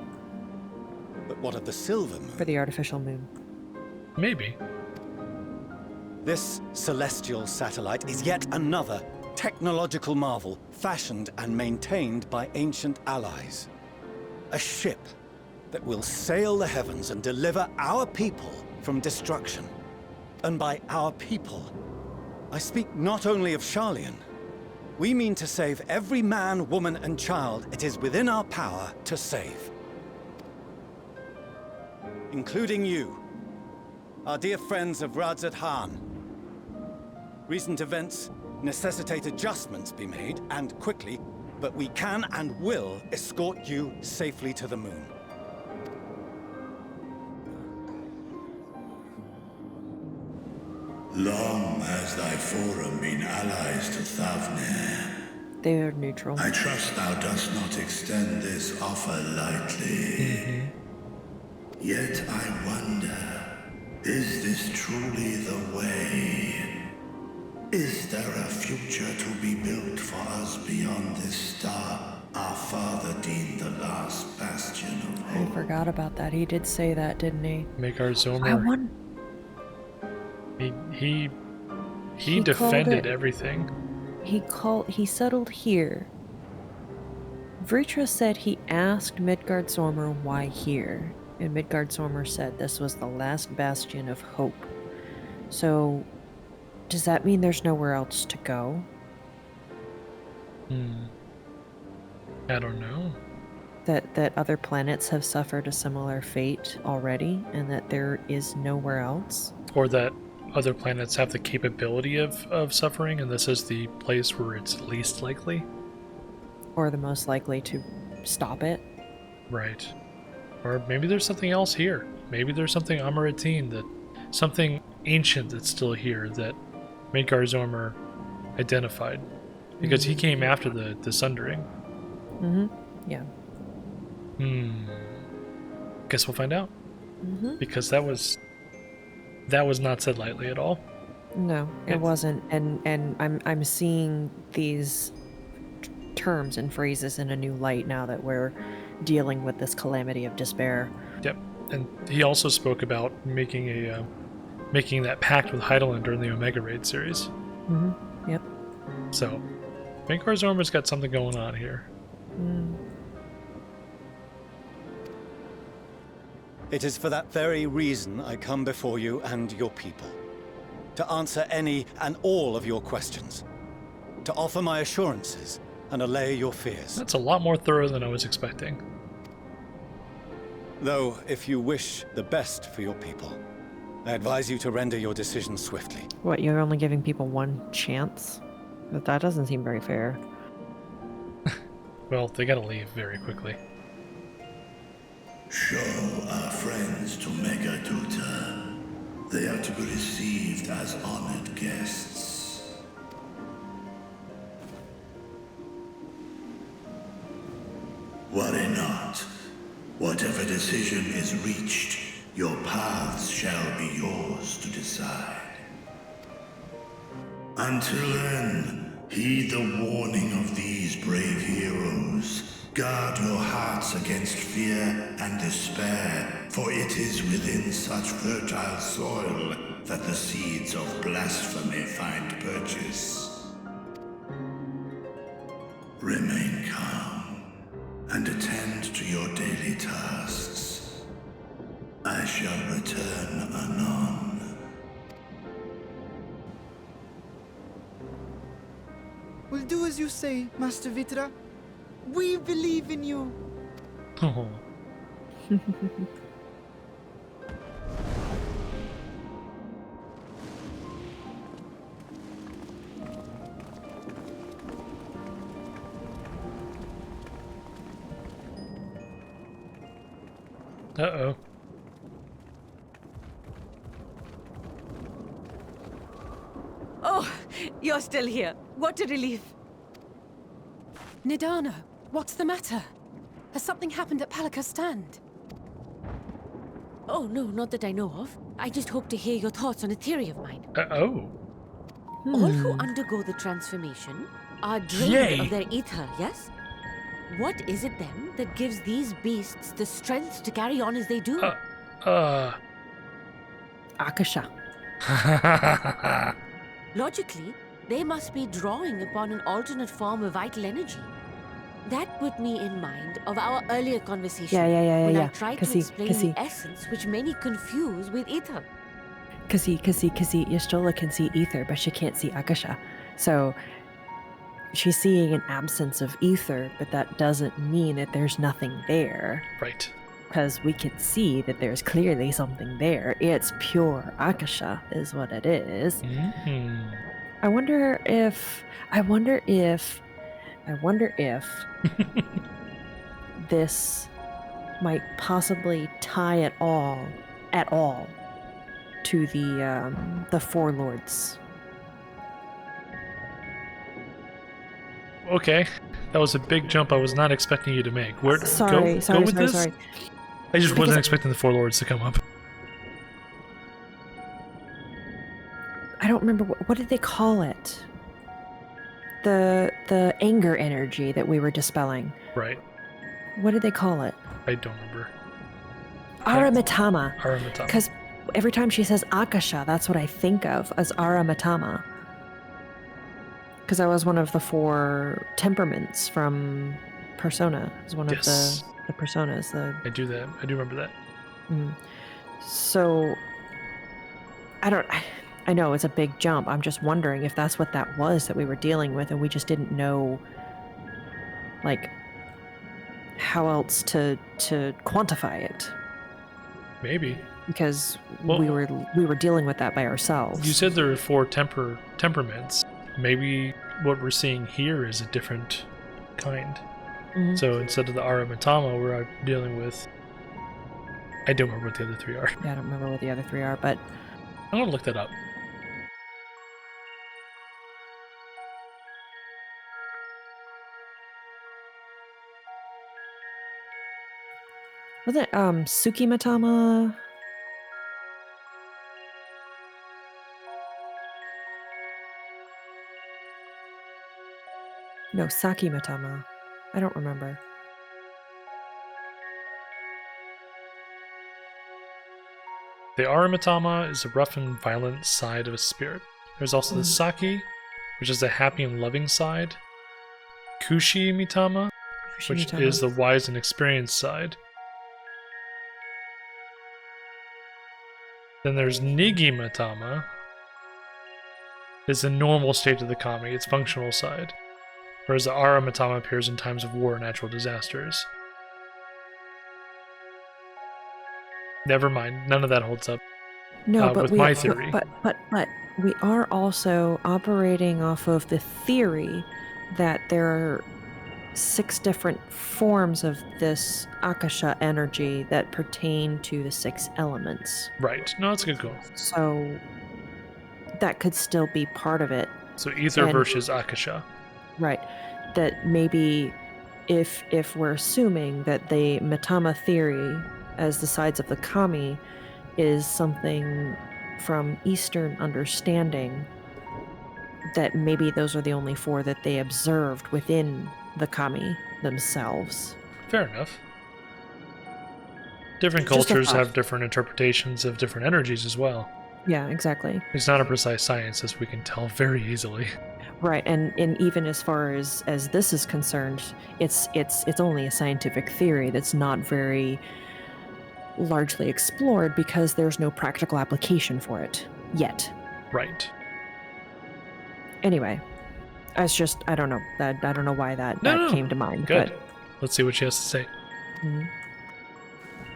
S9: But what of the Silver Moon?
S2: For the artificial moon.
S1: Maybe.
S9: This celestial satellite is yet another technological marvel fashioned and maintained by ancient allies. A ship that will sail the heavens and deliver our people from destruction. And by our people, I speak not only of Sharlayan. We mean to save every man, woman, and child it is within our power to save. Including you, our dear friends of Radz-at-Han. Recent events necessitate adjustments be made, and quickly, but we can and will escort you safely to the moon.
S5: Long has thy Forum been allies to Thavnair.
S2: They are neutral.
S5: I trust thou dost not extend this offer lightly. Yet I wonder, is this truly the way? Is there a future to be built for us beyond this star our father deemed the last bastion of
S2: I
S5: hope.
S2: forgot about that. He did say that, didn't he?
S1: Maekar
S2: I
S1: Zormer.
S2: won.
S1: He
S2: He
S1: defended
S2: called it-
S1: everything.
S2: He settled here. Vrtra said he asked Midgard-Zormer why here, and Midgard-Zormer said this was the last bastion of hope. So, does that mean there's nowhere else to go?
S1: I don't know.
S2: That other planets have suffered a similar fate already, and that there is nowhere else?
S1: Or that other planets have the capability of suffering, and this is the place where it's least likely.
S2: Or the most likely to stop it?
S1: Right. Or maybe there's something else here. Maybe there's something Amaratine, that something ancient that's still here that Maekar-Zormer identified. Because he came after the Sundering.
S2: Yeah.
S1: Guess we'll find out. Because that was not said lightly at all.
S2: No, it wasn't. And I'm seeing these terms and phrases in a new light now that we're dealing with this calamity of despair.
S1: Yep. And he also spoke about making that pact with Heidelin during the Omega Raid series.
S2: Yep.
S1: So, Maekar-Zormer's got something going on here.
S9: It is for that very reason I come before you and your people. To answer any and all of your questions. To offer my assurances and allay your fears.
S1: That's a lot more thorough than I was expecting.
S9: Though, if you wish the best for your people, I advise you to render your decision swiftly.
S2: What, you're only giving people one chance? But that doesn't seem very fair.
S1: Well, they gotta leave very quickly.
S5: Show our friends to Megaduta. They are to be received as honored guests. Worry not. Whatever decision is reached, your paths shall be yours to decide. Until then, heed the warning of these brave heroes. Guard your hearts against fear and despair, for it is within such fertile soil that the seeds of blasphemy find purchase. Remain calm and attend to your daily tasks. I shall return anon.
S4: We'll do as you say, Master Vrtra. We believe in you.
S1: Oh. Uh-oh.
S7: Oh, you're still here. What a relief.
S10: Nidana, what's the matter? Has something happened at Palaka's stand?
S7: Oh, no, not that I know of. I just hope to hear your thoughts on a theory of mine.
S1: Oh.
S7: All who undergo the transformation are drained
S1: Yay.
S7: of their ether, yes? What is it then that gives these beasts the strength to carry on as they do?
S2: Akasa.
S7: Logically, they must be drawing upon an alternate form of vital energy. That put me in mind of our earlier conversation when I tried to explain the essence which many confuse with ether.
S2: Kasi, Y'shtola can see ether, but she can't see Akasa. So she's seeing an absence of ether, but that doesn't mean that there's nothing there.
S1: Right.
S2: Because we can see that there's clearly something there. It's pure Akasa is what it is. I wonder if this might possibly tie at all to the Four Lords.
S1: Okay. That was a big jump I was not expecting you to make. Where
S2: Sorry.
S1: I just wasn't expecting the Four Lords to come up.
S2: I don't remember what did they call it? the anger energy that we were dispelling.
S1: Right.
S2: What did they call it?
S1: I don't remember.
S2: Aramitama.
S1: Aramitama.
S2: Because every time she says Akasha, that's what I think of as Aramitama. Because that was one of the 4 temperaments from Persona. It was one of the personas.
S1: I do remember that.
S2: So, I know it's a big jump. I'm just wondering if that's what that was that we were dealing with and we just didn't know, like, how else to quantify it.
S1: Maybe.
S2: Because we were dealing with that by ourselves.
S1: You said there were 4 temperaments. Maybe what we're seeing here is a different kind. So instead of the Aramitama, we're dealing with... I don't remember what the other 3 are.
S2: Yeah, I don't remember what the other 3 are, but...
S1: I'm gonna look that up.
S2: Was it Tsukimatama? No, Sakimatama. I don't remember.
S1: The Aramitama is the rough and violent side of a spirit. There's also the Saki, which is the happy and loving side. Kushimitama, which is the wise and experienced side. Then there's Nigimatama. It's the normal state of the kami, its functional side. Whereas the Aramitama appears in times of war and natural disasters. Never mind, none of that holds up.
S2: No, but
S1: with my theory.
S2: But we are also operating off of the theory that there are 6 different forms of this Akasha energy that pertain to the 6 elements.
S1: Right. No, that's a good goal.
S2: So that could still be part of it.
S1: So Aether versus Akasha.
S2: Right. That maybe if we're assuming that the Mitama theory as the sides of the kami is something from Eastern understanding, that maybe those are the only 4 that they observed within the kami themselves.
S1: Fair enough. Different cultures have different interpretations of different energies as well.
S2: Yeah, exactly.
S1: It's not a precise science, as we can tell very easily.
S2: Right, and even as far as this is concerned, it's only a scientific theory that's not very largely explored because there's no practical application for it yet.
S1: Right.
S2: Anyway, I don't know. I don't know why that came to mind.
S1: Good.
S2: But...
S1: Let's see what she has to say.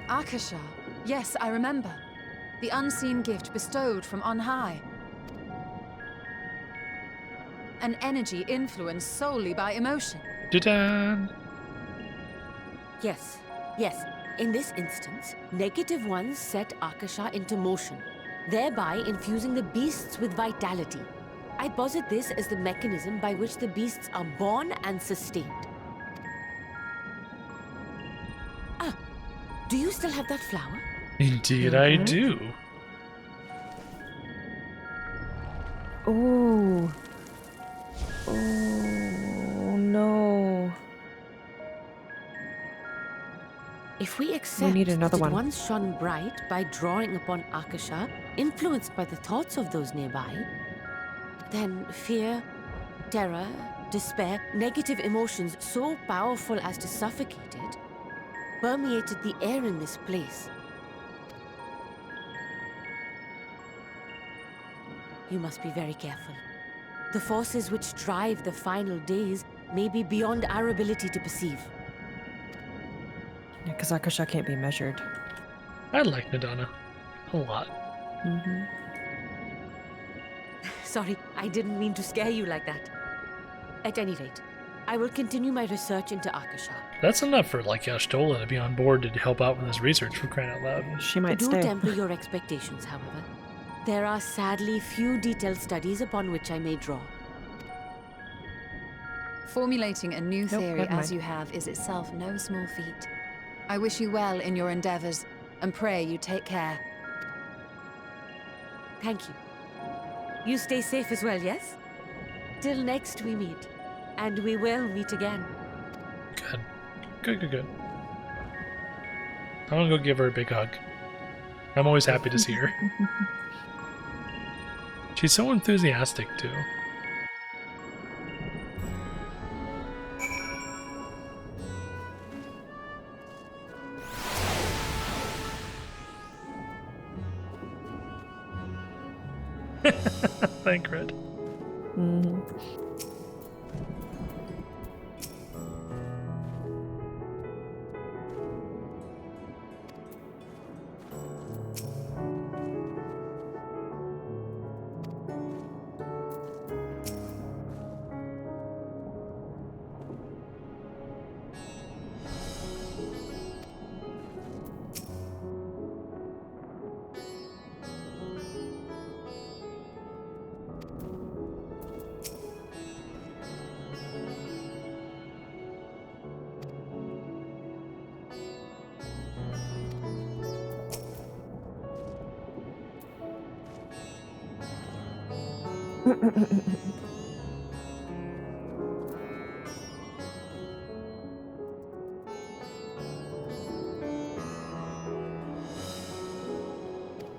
S10: Akasha. Yes, I remember. The unseen gift bestowed from on high. An energy influenced solely by emotion.
S1: Ta-da!
S7: Yes. In this instance, negative ones set Akasha into motion, thereby infusing the beasts with vitality. I posit this as the mechanism by which the beasts are born and sustained. Do you still have that flower?
S1: Indeed I do.
S2: Oh. Oh, no.
S7: If we accept
S2: need another
S7: that it
S2: one.
S7: once shone bright by drawing upon Akasha, influenced by the thoughts of those nearby, then fear, terror, despair, negative emotions so powerful as to suffocate it, permeated the air in this place. You must be very careful. The forces which drive the final days may be beyond our ability to perceive.
S2: Yeah, because Akasha can't be measured.
S1: I like Nadana a lot.
S7: Sorry, I didn't mean to scare you like that. At any rate, I will continue my research into Akasha.
S1: That's enough for like Y'shtola to be on board to help out with this research, for crying out loud.
S2: She might
S7: Do
S2: stay.
S7: temper your expectations, however. There are sadly few detailed studies upon which I may draw.
S10: Formulating a new theory
S2: never mind.
S10: as you have is itself no small feat. I wish you well in your endeavors, and pray you take care.
S7: Thank you. You stay safe as well, yes? Till next we meet. And we will meet again.
S1: Good. I'm gonna go give her a big hug. I'm always happy to see her. She's so enthusiastic, too. Thank Red.
S2: Mm-hmm.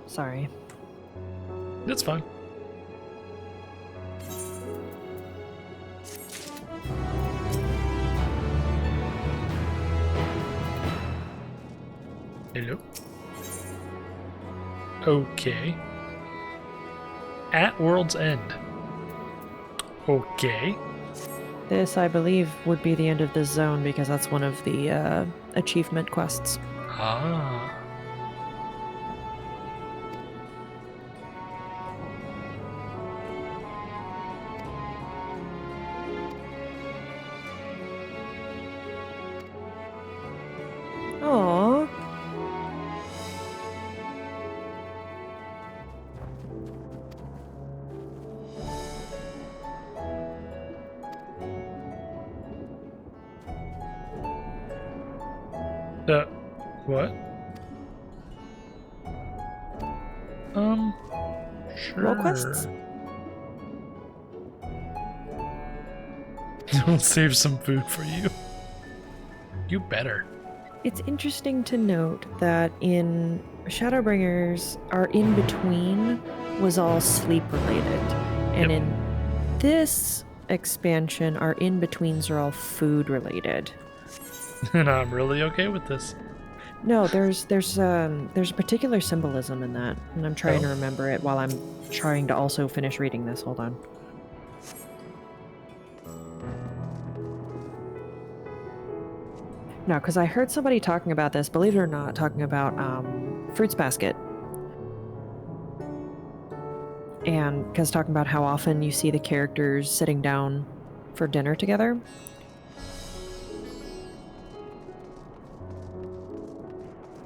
S2: Sorry.
S1: That's fine. Hello? Okay. At World's End. Okay.
S2: This, I believe, would be the end of this zone because that's one of the achievement quests.
S1: Ah.
S2: Aww.
S1: What? Sure.
S2: Roll quests?
S1: We'll save some food for you. You better.
S2: It's interesting to note that in Shadowbringers, our in-between was all sleep-related. And in this expansion, our in-betweens are all food-related.
S1: And I'm really okay with this.
S2: No, there's a particular symbolism in that, and I'm trying to remember it while I'm trying to also finish reading this. Hold on. No, because I heard somebody talking about this, believe it or not, talking about Fruits Basket. And because talking about how often you see the characters sitting down for dinner together.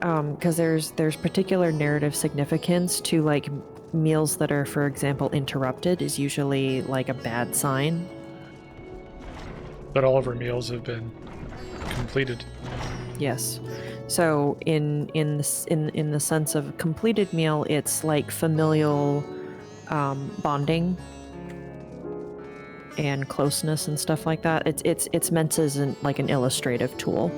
S2: Because there's particular narrative significance to like meals that are, for example, interrupted is usually like a bad sign.
S1: But all of our meals have been completed.
S2: Yes. So in the sense of a completed meal, it's like familial bonding and closeness and stuff like that. It's meant as like an illustrative tool.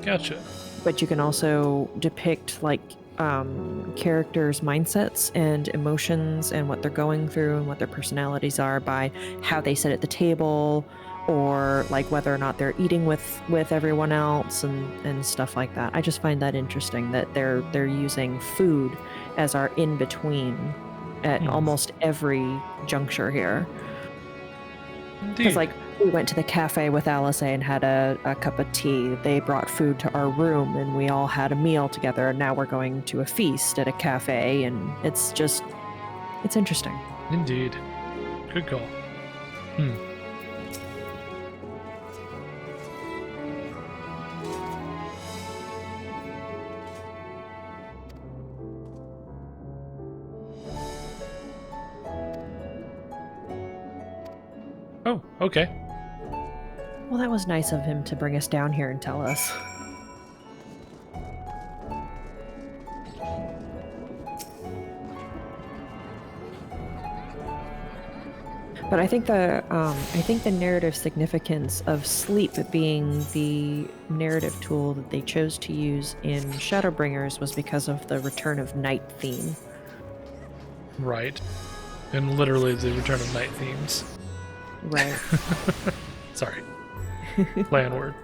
S1: Gotcha.
S2: But you can also depict like characters' mindsets and emotions and what they're going through and what their personalities are by how they sit at the table, or like whether or not they're eating with everyone else and stuff like that. I just find that interesting that they're using food as our in-between at almost every juncture here. Because like we went to the cafe with Alice and had a cup of tea. They brought food to our room and we all had a meal together, and now we're going to a feast at a cafe, and it's interesting.
S1: Indeed. Good call. Oh, okay.
S2: Well, that was nice of him to bring us down here and tell us. But I think the narrative significance of sleep being the narrative tool that they chose to use in Shadowbringers was because of the Return of Night theme.
S1: Right. And literally the Return of Night themes.
S2: Right.
S1: Sorry. Play on word.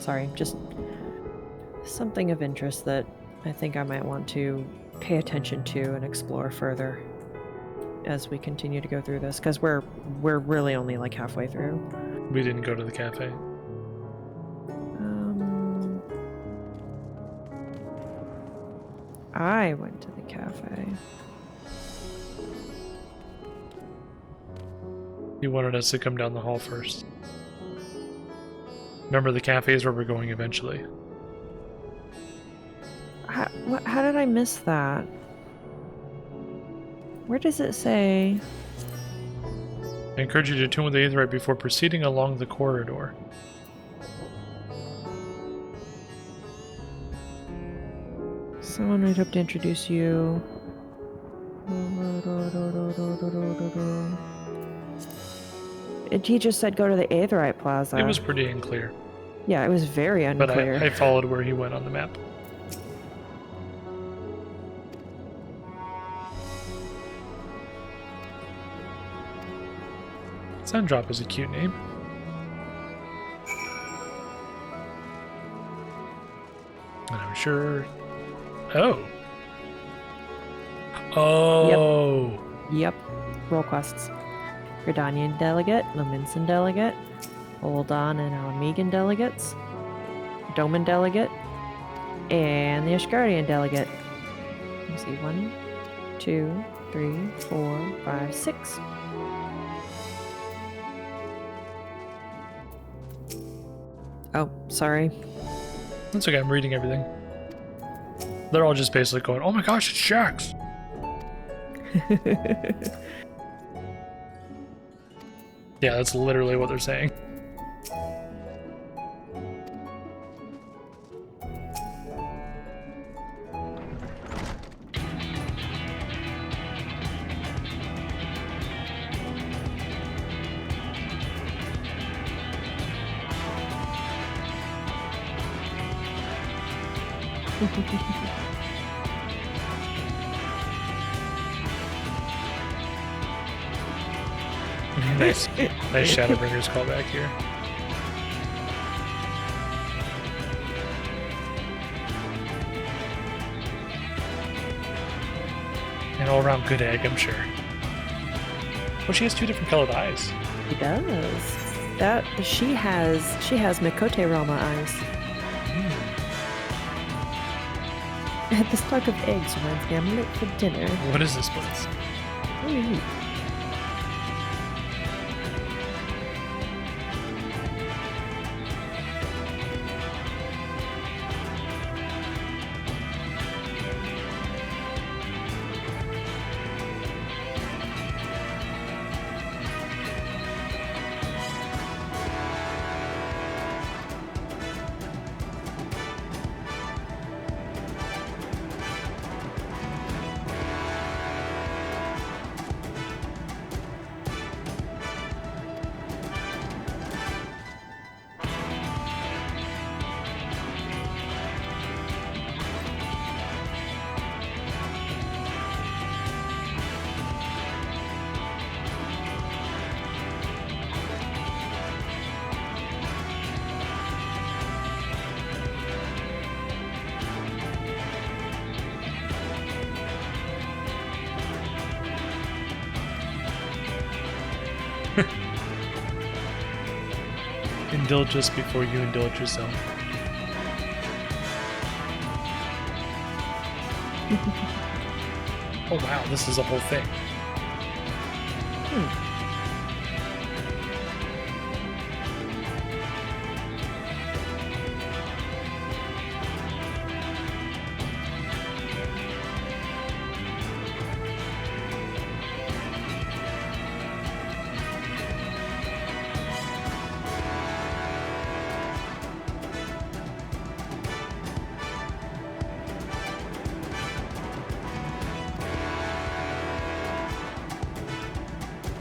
S2: Sorry, just something of interest that I think I might want to pay attention to and explore further as we continue to go through this, because we're really only like halfway through.
S1: We didn't go to the cafe.
S2: I went to the cafe.
S1: You wanted us to come down the hall first. Remember, the cafe is where we're going eventually.
S2: How did I miss that? Where does it say?
S1: I encourage you to tune with the Aetherite before proceeding along the corridor.
S2: Someone would hope to introduce you. He just said go to the Aetherite Plaza.
S1: It was pretty unclear.
S2: Yeah, it was very unclear.
S1: But I followed where he went on the map. Sundrop is a cute name. And I'm sure... Oh! Oh!
S2: Yep. Roll quests. Gridanian delegate, Lominson delegate, Oldan and Alamegan delegates, Doman delegate, and the Ashgardian delegate. Let me see. 1, 2, 3, 4, 5, 6. Oh, sorry.
S1: That's okay, I'm reading everything. They're all just basically going, oh my gosh, it's Shax! Yeah, that's literally what they're saying. Nice Shadowbringers callback here. An all-around good egg, I'm sure. Well, she has 2 different colored eyes.
S2: She does. She has Mikote Rama eyes. This talk of eggs reminds me I'm late for dinner.
S1: What is this place?
S2: Ooh. Indulge us before you indulge yourself. Oh wow, this is a whole thing.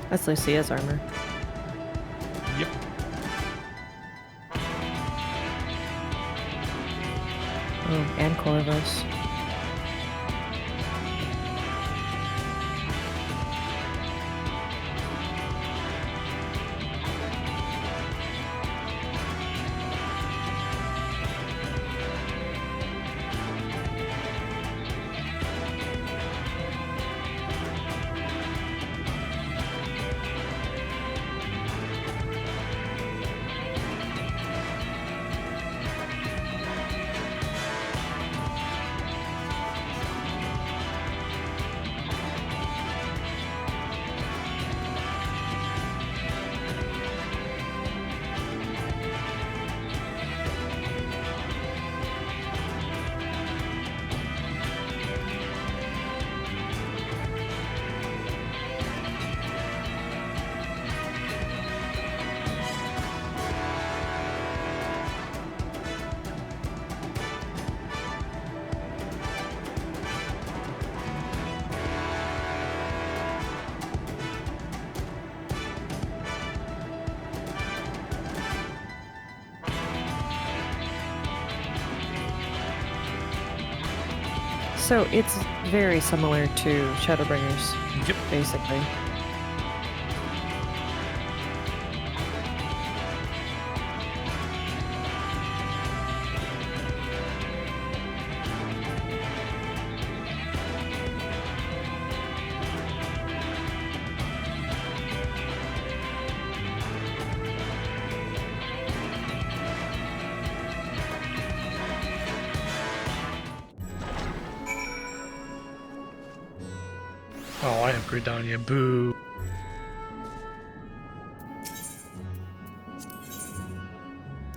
S2: That's Lucia's armor.
S1: Yep.
S2: Oh, and Corvus. So it's very similar to Shadowbringers,
S1: Yep.
S2: basically.
S1: Oh, I have Gridania. Boo.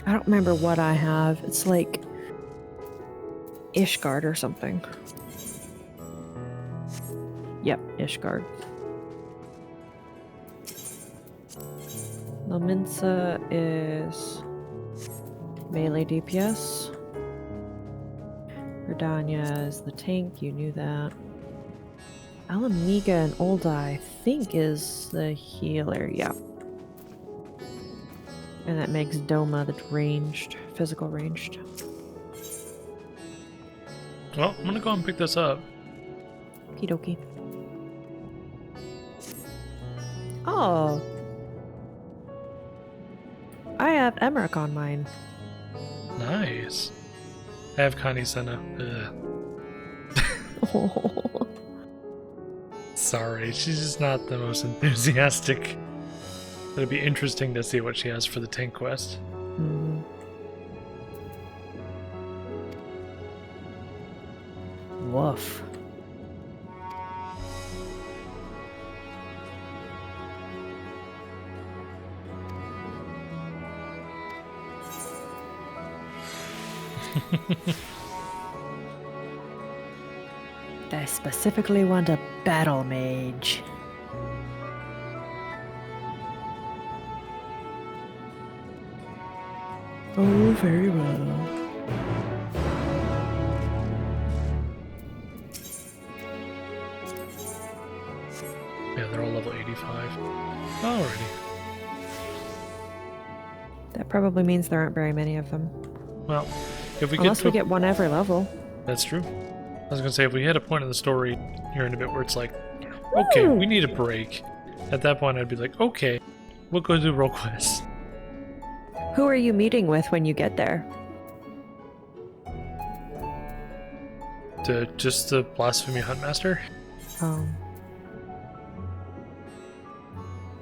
S2: I don't remember what I have. It's like Ishgard or something. Yep, Ishgard. Lominsa is melee DPS. Gridania is the tank, you knew that. Alamiga and Olda, I think, is the healer, yeah. And that makes Doma the ranged, physical ranged.
S1: Well, I'm gonna go and pick this up.
S2: Okie dokie. Oh! I have Emmerich on mine.
S1: Nice. I have Connie Senna.
S2: Oh.
S1: Sorry, she's just not the most enthusiastic. It'll be interesting to see what she has for the tank quest.
S2: Mm. Woof. I specifically want a battle mage. Oh, very well.
S1: Yeah, they're all level 85. Alrighty.
S2: That probably means there aren't very many of them.
S1: Well, if we
S2: Unless
S1: get to
S2: we get one every level.
S1: That's true. I was gonna say, if we hit a point in the story here in a bit where it's like, okay, we need a break. At that point, I'd be like, okay, we'll go do role quests.
S2: Who are you meeting with when you get there?
S1: Just the Blasphemy Huntmaster?
S2: Oh.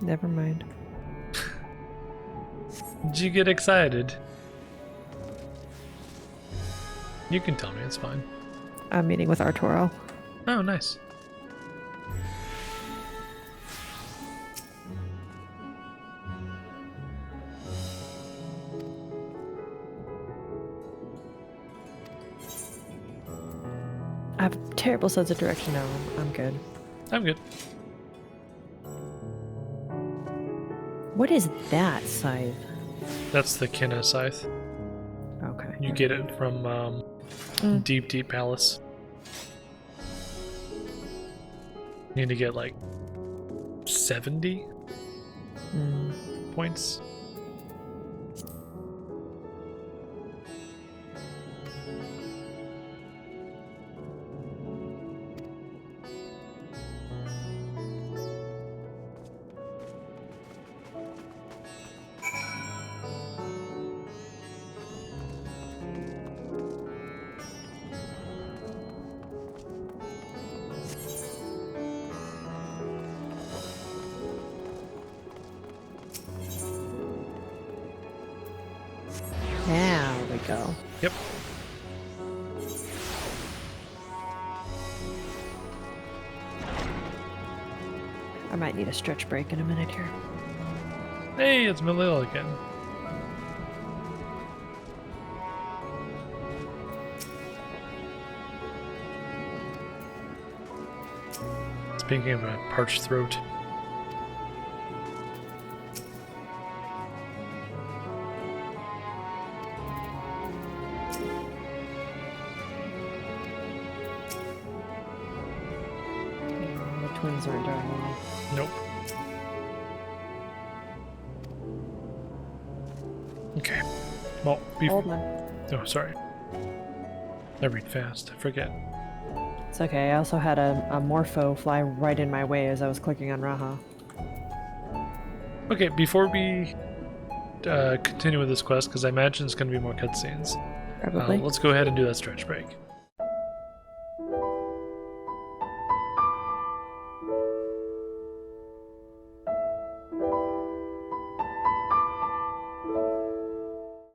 S2: Never mind.
S1: Did you get excited? You can tell me, it's fine.
S2: I'm meeting with Arturo.
S1: Oh, nice.
S2: I have a terrible sense of direction now. I'm good.
S1: I'm good.
S2: What is that scythe?
S1: That's the Kinna Scythe.
S2: Okay.
S1: You get it from Deep Deep Palace. You need to get like 70 points.
S2: There we go.
S1: Yep.
S2: I might need a stretch break in a minute here.
S1: Hey, it's Malil again. Speaking of a parched throat.
S2: Twins aren't doing well.
S1: Nope. Okay. Well,
S2: Hold on.
S1: Oh, sorry. I read fast. I forget.
S2: It's okay. I also had a Morpho fly right in my way as I was clicking on Raha.
S1: Okay, before we continue with this quest, because I imagine it's going to be more cutscenes,
S2: Probably.
S1: let's go ahead and do that stretch break.